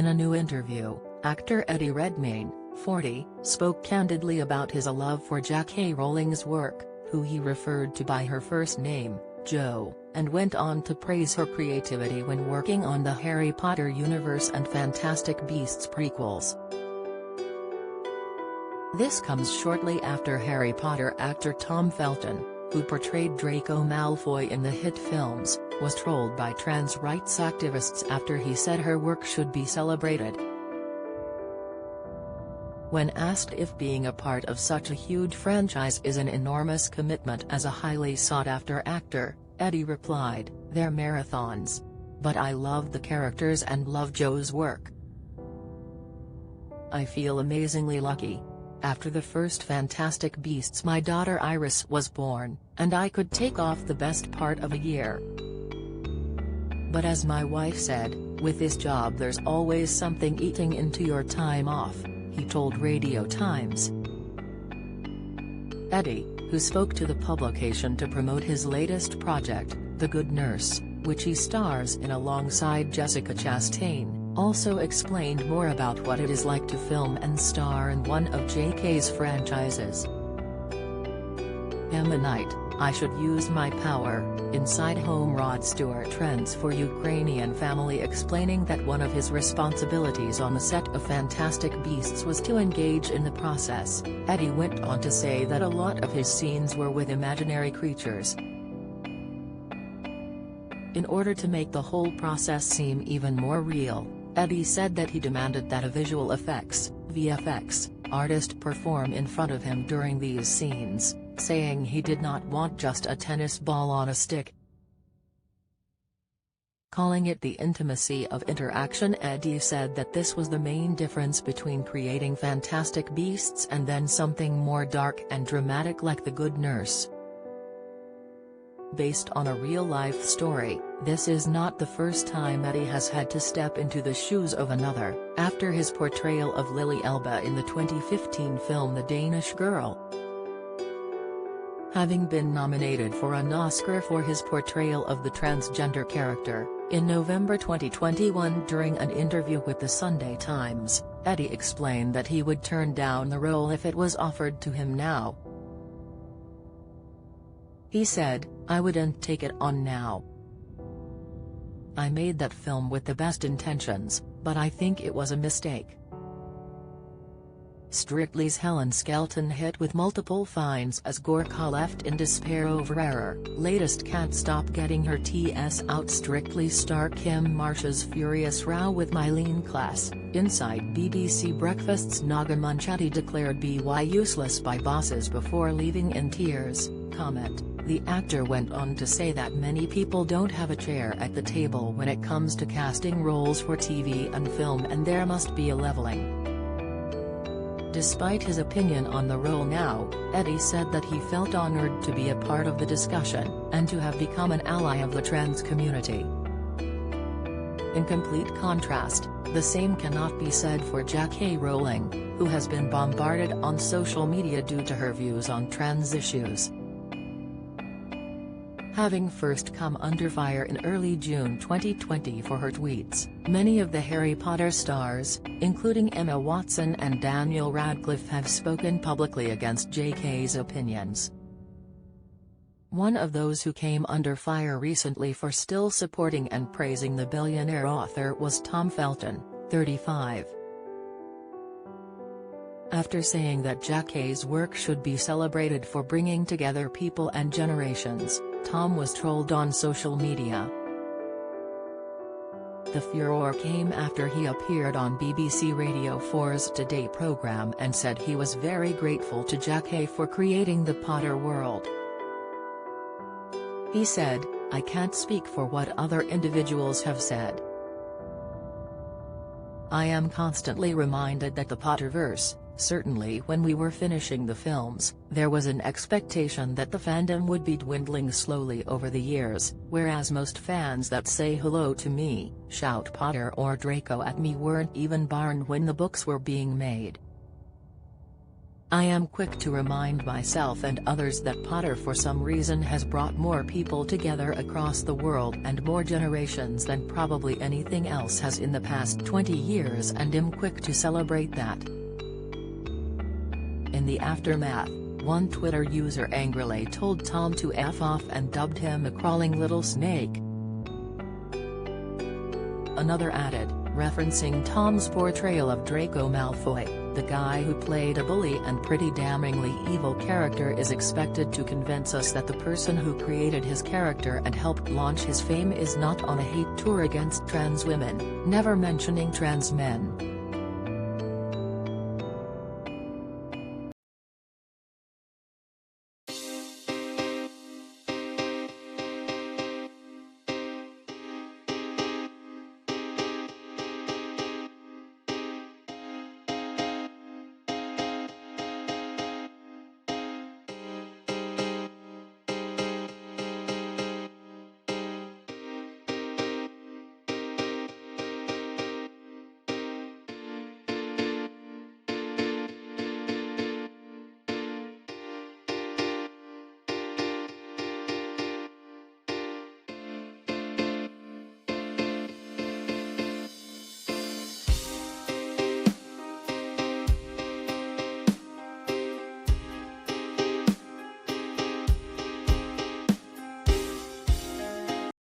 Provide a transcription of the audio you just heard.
In a new interview, actor Eddie Redmayne, 40, spoke candidly about his love for JK Rowling's work, who he referred to by her first name, Jo, and went on to praise her creativity when working on the Harry Potter universe and Fantastic Beasts prequels. This comes shortly after Harry Potter actor Tom Felton, who portrayed Draco Malfoy in the hit films, was trolled by trans rights activists after he said her work should be celebrated. When asked if being a part of such a huge franchise is an enormous commitment as a highly sought-after actor, Eddie replied, "They're marathons. But I love the characters and love Jo's work. I feel amazingly lucky. After the first Fantastic Beasts my daughter Iris was born, and I could take off the best part of a year. But as my wife said, with this job there's always something eating into your time off," he told Radio Times. Eddie, who spoke to the publication to promote his latest project, The Good Nurse, which he stars in alongside Jessica Chastain, also explained more about what it is like to film and star in one of JK's franchises. "I'm a knight, I should use my power," Inside Home Rod Stewart trends for Ukrainian family, explaining that one of his responsibilities on the set of Fantastic Beasts was to engage in the process. Eddie went on to say that a lot of his scenes were with imaginary creatures. In order to make the whole process seem even more real, Eddie said that he demanded that a visual effects (VFX) artist perform in front of him during these scenes, saying he did not want just a tennis ball on a stick. Calling it the intimacy of interaction, Eddie said that this was the main difference between creating Fantastic Beasts and then something more dark and dramatic like The Good Nurse. Based on a real-life story, this is not the first time Eddie has had to step into the shoes of another, after his portrayal of Lily Elba in the 2015 film The Danish Girl. Having been nominated for an Oscar for his portrayal of the transgender character, in November 2021 during an interview with the Sunday Times, Eddie explained that he would turn down the role if it was offered to him now. He said, "I wouldn't take it on now. I made that film with the best intentions, but I think it was a mistake." Strictly's Helen Skelton hit with multiple finds as Gorka left in despair over error. Latest can't stop getting her TS out. Strictly star Kim Marsh's furious row with Mylene Klass. Inside BBC Breakfast's Naga Munchetty declared BY useless by bosses before leaving in tears. Comment: the actor went on to say that many people don't have a chair at the table when it comes to casting roles for TV and film, and there must be a leveling. Despite his opinion on the role now, Eddie said that he felt honored to be a part of the discussion, and to have become an ally of the trans community. In complete contrast, the same cannot be said for JK Rowling, who has been bombarded on social media due to her views on trans issues. Having first come under fire in early June 2020 for her tweets, many of the Harry Potter stars, including Emma Watson and Daniel Radcliffe, have spoken publicly against JK's opinions. One of those who came under fire recently for still supporting and praising the billionaire author was Tom Felton, 35. After saying that JK's work should be celebrated for bringing together people and generations, Tom was trolled on social media. The furor came after he appeared on BBC Radio 4's Today programme and said he was very grateful to JK for creating the Potter world. He said, "I can't speak for what other individuals have said. I am constantly reminded that the Potterverse, certainly when we were finishing the films, there was an expectation that the fandom would be dwindling slowly over the years, whereas most fans that say hello to me, shout Potter or Draco at me weren't even born when the books were being made. I am quick to remind myself and others that Potter for some reason has brought more people together across the world and more generations than probably anything else has in the past 20 years, and am quick to celebrate that. In the aftermath, one Twitter user angrily told Tom to F off and dubbed him a crawling little snake. Another added, referencing Tom's portrayal of Draco Malfoy, the guy who played a bully and pretty damningly evil character is expected to convince us that the person who created his character and helped launch his fame is not on a hate tour against trans women, never mentioning trans men.